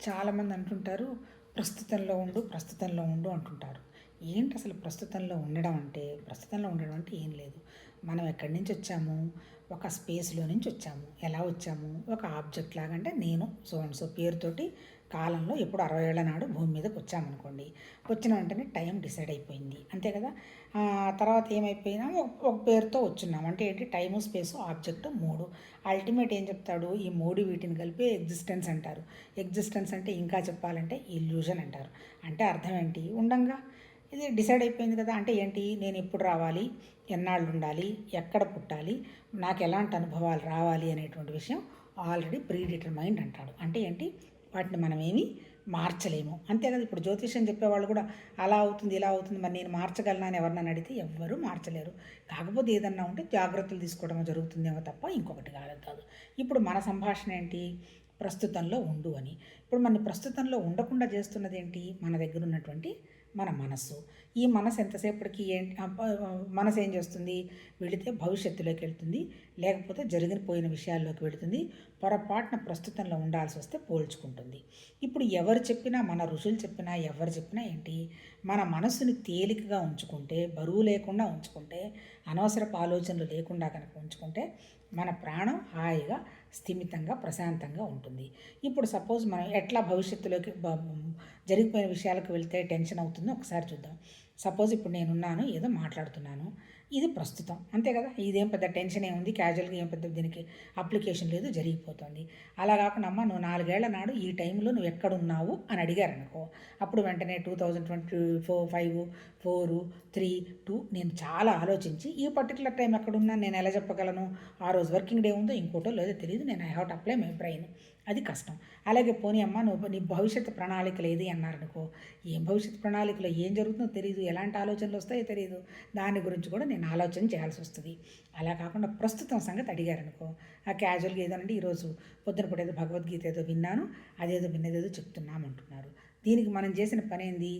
చాలామంది అంటుంటారు, ప్రస్తుతంలో ఉండు, ప్రస్తుతంలో ఉండు అంటుంటారు. ఏంటి అసలు ప్రస్తుతంలో ఉండడం అంటే? ప్రస్తుతంలో ఉండడం అంటే ఏం లేదు. మనం ఎక్కడి నుంచి వచ్చాము? ఒక స్పేస్‌లో నుంచి వచ్చాము. ఎలా వచ్చాము? ఒక ఆబ్జెక్ట్ లాగా, అంటే నేను సో అండ్ సో పేరుతోటి కాలంలో ఎప్పుడు 60 ఏళ్ల నాడు భూమి మీదకి వచ్చామనుకోండి. వచ్చిన వెంటనే టైం డిసైడ్ అయిపోయింది. అంతే కదా! తర్వాత ఏమైపోయినా ఒక పేరుతో వచ్చున్నాం. అంటే ఏంటి, టైము, స్పేసు, ఆబ్జెక్ట్ 3. అల్టిమేట్ ఏం చెప్తాడు? ఈ 3 వీటిని కలిపి ఎగ్జిస్టెన్స్ అంటారు. ఎగ్జిస్టెన్స్ అంటే ఇంకా చెప్పాలంటే ఇల్యూజన్ అంటారు. అంటే అర్థం ఏంటి? ఉండంగా ఇది డిసైడ్ అయిపోయింది కదా! అంటే ఏంటి, నేను ఎప్పుడు రావాలి, ఎన్నాళ్ళు ఉండాలి, ఎక్కడ పుట్టాలి, నాకు ఎలాంటి అనుభవాలు రావాలి అనేటువంటి విషయం ఆల్రెడీ ప్రీ డిటర్మైన్డ్ అంటాడు. అంటే ఏంటి, వాటిని మనం ఏమీ మార్చలేము. అంతే కదా! ఇప్పుడు జ్యోతిష్యం చెప్పేవాళ్ళు కూడా అలా అవుతుంది, ఇలా అవుతుంది, మరి నేను మార్చగలనా అని ఎవరినైనా అడిగితే ఎవ్వరూ మార్చలేరు. కాకపోతే ఏదన్నా ఉంటే జాగ్రత్తలు తీసుకోవడం జరుగుతుందేమో తప్ప ఇంకొకటి కాదు. ఇప్పుడు మన సంభాషణ ఏంటి, ప్రస్తుతంలో ఉండు అని. ఇప్పుడు మన ప్రస్తుతంలో ఉండకుండా చేస్తున్నది ఏంటి, మన దగ్గర ఉన్నటువంటి మన మనస్సు. ఈ మనసు ఎంతసేపటికి ఏంటి, మనసు ఏం చేస్తుంది, వెళితే భవిష్యత్తులోకి వెళ్తుంది, లేకపోతే జరిగిపోయిన విషయాల్లోకి వెళుతుంది, పొరపాటున ప్రస్తుతంలో ఉండాల్సి వస్తే పోల్చుకుంటుంది. ఇప్పుడు ఎవరు చెప్పినా, మన ఋషులు చెప్పినా, ఎవరు చెప్పినా ఏంటి, మన మనసుని తేలికగా ఉంచుకుంటే, బరువు లేకుండా ఉంచుకుంటే, అనవసరపు ఆలోచనలు లేకుండా కనుక ఉంచుకుంటే మన ప్రాణం హాయిగా, స్థిమితంగా, ప్రశాంతంగా ఉంటుంది. ఇప్పుడు సపోజ్ మనం ఎట్లా భవిష్యత్తులోకి జరిగిపోయిన విషయాలకు వెళ్తే టెన్షన్ అవుతుందో ఒకసారి చూద్దాం. సపోజ్ ఇప్పుడు నేనున్నాను, ఏదో మాట్లాడుతున్నాను, ఇది ప్రస్తుతం, అంతే కదా! ఇదేం పెద్ద టెన్షన్ ఏముంది, క్యాజువల్గా ఏం పెద్ద దీనికి అప్లికేషన్ లేదు, జరిగిపోతుంది. అలా కాకుండా అమ్మ నువ్వు 4 ఏళ్ల నాడు ఈ టైంలో నువ్వు ఎక్కడున్నావు అని అడిగారనుకో, అప్పుడు వెంటనే 2024, 5, 4, 3, 2 నేను చాలా ఆలోచించి ఈ పర్టికులర్ టైం ఎక్కడున్నా నేను ఎలా చెప్పగలను? ఆ రోజు వర్కింగ్ డే ఉందో ఇంకోటో లేదో తెలియదు, నేను I have to apply my brain. అది కష్టం. అలాగే పోనీ అమ్మ నువ్వు నీ భవిష్యత్తు ప్రణాళికలు ఏది అన్నారనుకో, ఏం భవిష్యత్తు ప్రణాళికలో ఏం జరుగుతుందో తెలియదు, ఎలాంటి ఆలోచనలు వస్తాయో తెలియదు, దాని గురించి కూడా నేను ఆలోచన చేయాల్సి వస్తుంది. అలా కాకుండా ప్రస్తుతం సంగతి అడిగారనుకో, ఆ క్యాజువల్గా ఏదోనండి ఈరోజు పొద్దున పూట ఏదో భగవద్గీత ఏదో విన్నాను, అదేదో విన్నదేదో చెప్తున్నామంటున్నారు. దీనికి మనం చేసిన పని ఏంది,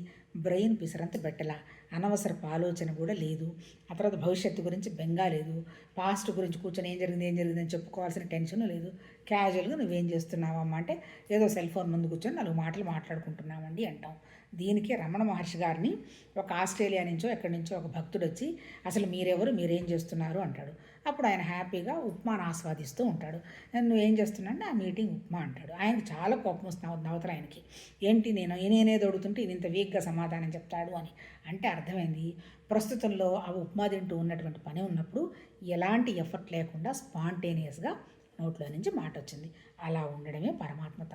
బ్రెయిన్ పిసరంత పెట్టలా, అనవసరపు ఆలోచన కూడా లేదు, ఆ తర్వాత భవిష్యత్తు గురించి బెంగా లేదు, పాస్ట్ గురించి కూర్చొని ఏం జరిగింది అని చెప్పుకోవాల్సిన టెన్షన్ లేదు. క్యాజువల్గా నువ్వేం చేస్తున్నావమ్మా అంటే, ఏదో సెల్ ఫోన్ ముందు కూర్చొని 4 మాటలు మాట్లాడుకుంటున్నామండి అంటాం. దీనికి రమణ మహర్షి గారిని ఒక ఆస్ట్రేలియా నుంచో ఎక్కడి నుంచో ఒక భక్తుడు వచ్చి, అసలు మీరెవరు, మీరేం చేస్తున్నారు అంటాడు. అప్పుడు ఆయన హ్యాపీగా ఉప్మాను ఆస్వాదిస్తూ ఉంటాడు. నువ్వేం చేస్తున్నా అంటే, ఆ మీటింగ్ ఉప్మా అంటాడు. ఆయనకు చాలా కోపం వస్తుంది అవతల ఆయనకి. ఏంటి నేనేదో అడుగుతుంటే ఈయన ఇంత వీక్గా సమాధానం చెప్తాడు అని. అంటే అర్థమైంది, ప్రస్తుతంలో ఆ ఉప్మా తింటూ ఉన్నటువంటి పని ఉన్నప్పుడు ఎలాంటి ఎఫర్ట్ లేకుండా స్పాంటేనియస్గా నోట్లో నుంచి మాట వచ్చింది. అలా ఉండడమే పరమాత్మ తత్వం.